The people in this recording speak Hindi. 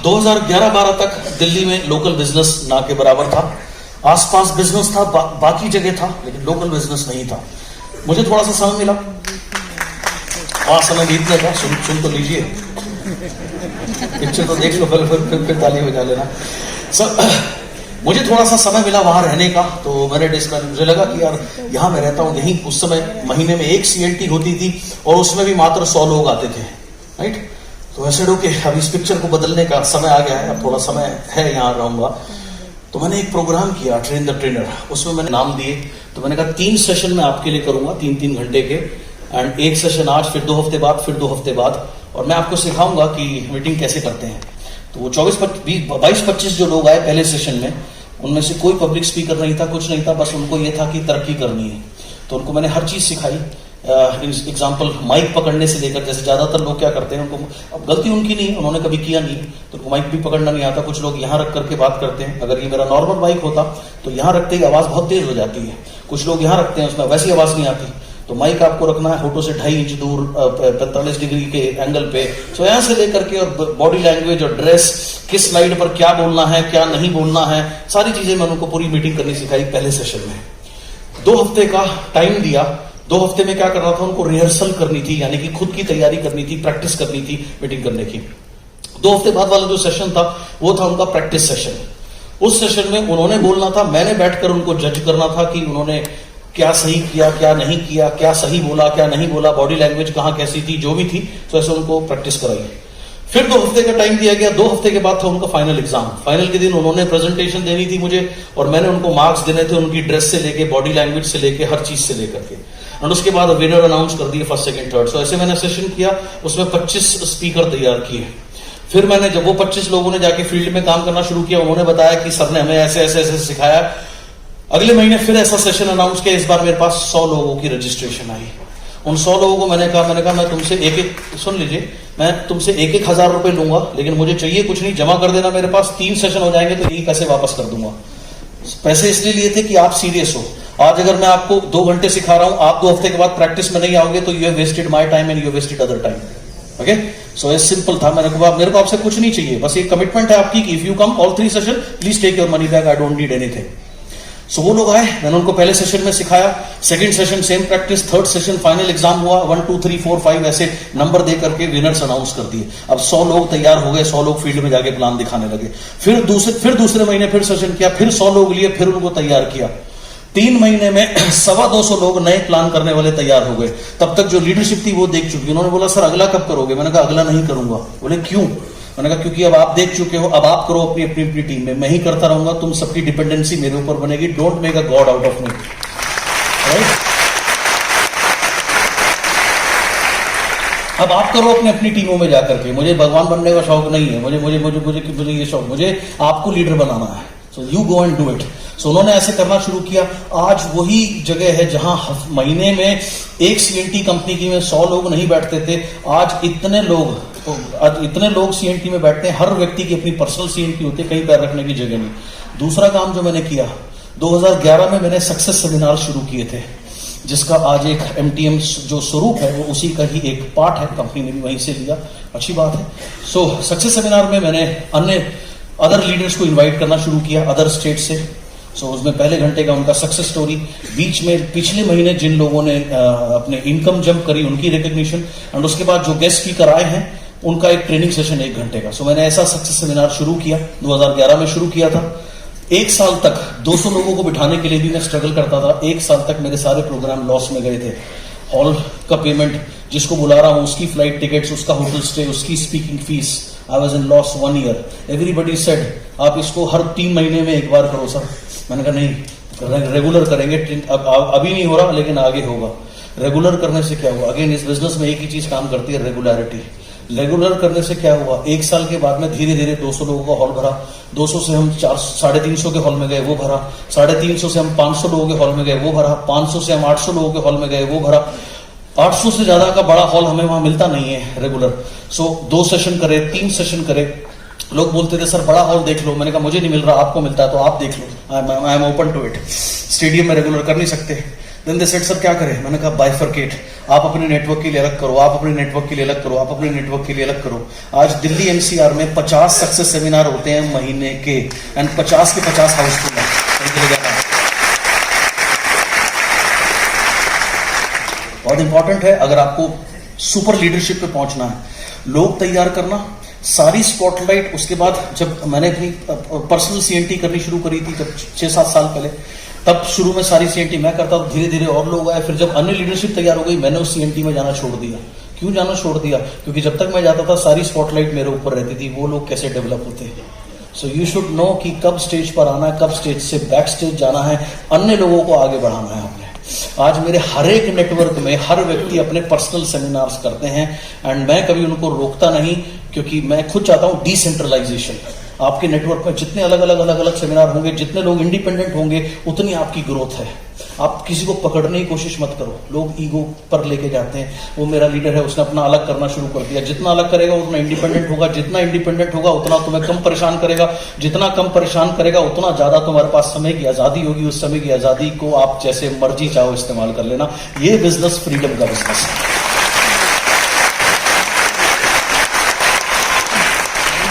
2011-12 तक दिल्ली में लोकल बिजनेस ना के बराबर था। आसपास बिजनेस था, बाकी जगह था, लेकिन लोकल बिजनेस नहीं था। मुझे थोड़ा सा समय मिला, समय बीतने का, सुन तो लीजिए, पिक्चर तो देख लो पहले, फिर ताली बजा लेना। मुझे थोड़ा सा समय मिला वहां रहने का, तो मुझे लगा कि यार यहाँ मैं रहता हूँ, यहीं उस समय महीने में एक CLT होती थी और उसमें भी मात्र 100 लोग आते थे, राइट। तो ऐसे डो के अब इस पिक्चर को बदलने का समय आ गया है, अब थोड़ा समय है यहाँ रहूंगा। तो मैंने एक प्रोग्राम किया, ट्रेन द ट्रेनर, उसमें मैंने नाम दिए। तो मैंने कहा 3 सेशन मैं आपके लिए करूंगा, 3-3 घंटे के, एंड एक सेशन आज, फिर 2 हफ्ते बाद, फिर 2 हफ्ते बाद, और मैं आपको सिखाऊंगा कि मीटिंग कैसे करते हैं। तो वो 22-25 जो लोग आए पहले सेशन में, उनमें से कोई पब्लिक स्पीकर नहीं था, कुछ नहीं था, बस उनको ये था कि तरक्की करनी है। तो उनको मैंने हर चीज सिखाई। एग्जाम्पल माइक पकड़ने से लेकर, जैसे ज्यादातर लोग क्या करते हैं, उनको अब गलती उनकी नहीं, उन्होंने कभी किया नहीं, तो उनको माइक भी पकड़ना नहीं आता। कुछ लोग यहाँ रख करके बात करते हैं। अगर ये मेरा नॉर्मल माइक होता तो यहाँ रखते ही आवाज बहुत तेज हो जाती है। कुछ लोग यहाँ रखते हैं, उसमें वैसी आवाज नहीं आती। तो माइक आपको रखना है होठों से 2.5 इंच दूर, 45 डिग्री के एंगल पे। तो यहाँ से लेकर के, और बॉडी लैंग्वेज और ड्रेस, किस स्लाइड पर क्या बोलना है, क्या नहीं बोलना है, सारी चीजें मैंने उनको पूरी मीटिंग करनी सिखाई पहले सेशन में। 2 हफ्ते का टाइम दिया। 2 हफ्ते में क्या करना था, उनको रिहर्सल करनी थी, यानी कि खुद की तैयारी करनी थी, प्रैक्टिस करनी थी मीटिंग करने की। 2 हफ्ते बाद वाला जो सेशन था वो था उनका प्रैक्टिस सेशन। उस सेशन में उन्होंने बोलना था, मैंने बैठकर उनको जज करना था कि उन्होंने क्या सही किया, क्या नहीं किया, क्या सही बोला, क्या नहीं बोला, बॉडी लैंग्वेज कहां कैसी थी, जो भी थी। तो ऐसे उनको प्रैक्टिस कराई। फिर 2 हफ्ते का टाइम दिया गया। 2 हफ्ते के बाद था उनका फाइनल एग्जाम। फाइनल के दिन उन्होंने प्रेजेंटेशन देनी थी मुझे, और मैंने उनको मार्क्स देने थे, उनकी ड्रेस से लेके, बॉडी लैंग्वेज से लेके, हर चीज से लेकर के। और उसके बाद विनर अनाउंस कर दिए, 1st, 2nd, 3rd। सो ऐसे मैंने सेशन किया, उसमें 25 स्पीकर तैयार किए। फिर मैंने, जब वो 25 लोगों ने जाके फील्ड में काम करना शुरू किया, उन्होंने बताया कि सर ने हमें ऐसे ऐसे ऐसे सिखाया। अगले महीने फिर ऐसा सेशन अनाउंस किया। इस बार मेरे पास 100 लोगों की रजिस्ट्रेशन आई। उन 100 लोगों को मैंने कहा मैं तुमसे सुन लीजिए, मैं तुमसे 1,000 रुपए लूंगा, लेकिन मुझे चाहिए कुछ नहीं, जमा कर देना मेरे पास। 3 सेशन हो जाएंगे तो यही पैसे वापस कर दूंगा। पैसे इसलिए लिए थे कि आप सीरियस हो। आज अगर मैं आपको 2 घंटे सिखा रहा हूं, आप 2 हफ्ते के बाद प्रैक्टिस में नहीं आओगे, तो you have wasted my time and you have wasted other time. Okay, so ये सिंपल था। मेरे को आपसे कुछ नहीं चाहिए, बस एक कमिटमेंट है आपकी कि if you come all 3 session, please take your money back, I don't need anything. So वो लोग आए, मैंने उनको पहले सेशन में सिखाया। 2nd session same practice. 3rd session final exam हुआ। 1 2 3 4 5 ऐसे नंबर दे करके विनर्स अनाउंस कर दिए। अब 100 लोग तैयार हो गए, 100 लोग फील्ड में जाके प्लान दिखाने लगे। फिर दूसरे महीने फिर सेशन किया, फिर 100 लोग लिए, फिर उनको तैयार किया। 3 महीने में 250 लोग नए प्लान करने वाले तैयार हो गए। तब तक जो लीडरशिप थी वो देख चुकी। उन्होंने बोला, सर अगला कब करोगे? मैंने कहा अगला नहीं करूंगा। बोले क्यों? मैंने कहा क्योंकि अब आप देख चुके हो, अब आप करो अपनी अपनी टीम में, मैं ही करता रहूंगा, तुम सबकी डिपेंडेंसी मेरे ऊपर बनेगी। Don't make a God out of me, right. अब आप करो अपनी टीमों में जाकर के। मुझे भगवान बनने का शौक नहीं है, मुझे ये शौक, मुझे आपको लीडर बनाना है। So you go and do it. So उन्होंने ऐसे करना शुरू किया। आज वही जगह है जहां महीने में एक CNT कंपनी की में 100 लोग नहीं बैठते थे, आज इतने लोग CNT में बैठते हैं। हर व्यक्ति की अपनी पर्सनल CNT होती है, कहीं पैर रखने की जगह नहीं। दूसरा काम जो मैंने किया, 2011 में मैंने सक्सेस सेमिनार शुरू किए थे, जिसका आज एक MTM जो स्वरूप है वो उसी का ही एक पार्ट है। कंपनी ने भी वहीं से लिया, अच्छी बात है। सो सक्सेस सेमिनार में मैंने अदर लीडर्स को इन्वाइट करना शुरू किया, अदर स्टेट से। सो उसमें पहले घंटे का उनका सक्सेस स्टोरी, बीच में पिछले महीने जिन लोगों ने अपने इनकम जंप करी उनकी रिकग्निशन, एंड उसके बाद जो गेस्ट स्पीकर आए हैं उनका एक ट्रेनिंग सेशन 1 घंटे का। सो मैंने ऐसा सक्सेस सेमिनार शुरू किया, 2011 में शुरू किया था। 1 साल तक 200 लोगों को बिठाने के लिए भी मैं स्ट्रगल करता था। 1 साल तक मेरे सारे प्रोग्राम लॉस में गए थे। हॉल का पेमेंट, जिसको बुला रहा हूं उसकी फ्लाइट टिकट्स, उसका होटल स्टे, उसकी speaking fees, I was in loss 1 year. Everybody said आप इसको हर 3 महीने में एक बार करो सर। मैंने कहा नहीं, रेगुलर करेंगे। अभी नहीं हो रहा, लेकिन आगे होगा। रेगुलर करने से क्या हुआ? अगेन इस बिजनेस में एक ही चीज काम करती है, रेगुलरिटी। रेगुलर करने से क्या हुआ? 1 साल के बाद में धीरे धीरे 200 लोगों का हॉल भरा। 200 से हम 350 के हॉल में गए, वो भरा। 350 से हम 500 लोगों के हॉल में गए, वो भरा। 500 से हम 800 लोगों के हॉल में गए, वो भरा। 800 से ज्यादा का बड़ा हॉल हमें वहां मिलता नहीं है रेगुलर। सो 2 सेशन करे, 3 सेशन करे। लोग बोलते थे सर बड़ा हॉल देख लो। मैंने कहा मुझे नहीं मिल रहा, आपको मिलता है तो आप देख लो। I am open to it. Stadium में रेगुलर कर नहीं सकते। देन दे सेड सर क्या करें? मैंने कहा बाइफरकेट, आप अपने नेटवर्क के लिए अलग करो, आप अपने नेटवर्क के लिए अलग करो, आप अपने नेटवर्क के लिए अलग करो। आज दिल्ली एनसीआर में 50 सक्सेस सेमिनार होते हैं महीने के, एंड 50 के 50 हाउसफुल है। बहुत इंपॉर्टेंट है, अगर आपको सुपर लीडरशिप पे पहुंचना है, लोग तैयार करना, सारी स्पॉटलाइट। उसके बाद जब मैंने अपनी पर्सनल सीएनटी करनी शुरू करी थी, जब 6-7 साल पहले, तब शुरू में सारी सीएनटी मैं करता था, धीरे धीरे और लोग आए। फिर जब अन्य लीडरशिप तैयार हो गई, मैंने उस सीएनटी में जाना छोड़ दिया। क्यों जाना छोड़ दिया? क्योंकि जब तक मैं जाता था सारी स्पॉटलाइट मेरे ऊपर रहती थी, वो लोग कैसे डेवलप होते हैं। सो यू शुड नो कि कब स्टेज पर आना है, कब स्टेज से बैक स्टेज जाना है, अन्य लोगों को आगे बढ़ाना है हमने। आज मेरे हर एक नेटवर्क में हर व्यक्ति अपने पर्सनल सेमिनार्स करते हैं, एंड मैं कभी उनको रोकता नहीं, क्योंकि मैं खुद चाहता हूं डिसेंट्रलाइजेशन। आपके नेटवर्क में जितने अलग अलग सेमिनार होंगे, जितने लोग इंडिपेंडेंट होंगे, उतनी आपकी ग्रोथ है। आप किसी को पकड़ने की कोशिश मत करो। लोग ईगो पर लेके जाते हैं, वो मेरा लीडर है, उसने अपना अलग करना शुरू कर दिया। जितना अलग करेगा उतना इंडिपेंडेंट होगा, जितना इंडिपेंडेंट होगा उतना तुम्हें कम परेशान करेगा, जितना कम परेशान करेगा उतना ज्यादा तुम्हारे पास समय की आजादी होगी। उस समय की आजादी को आप जैसे मर्जी चाहो इस्तेमाल कर लेना। ये बिजनेस फ्रीडम का बिजनेस है।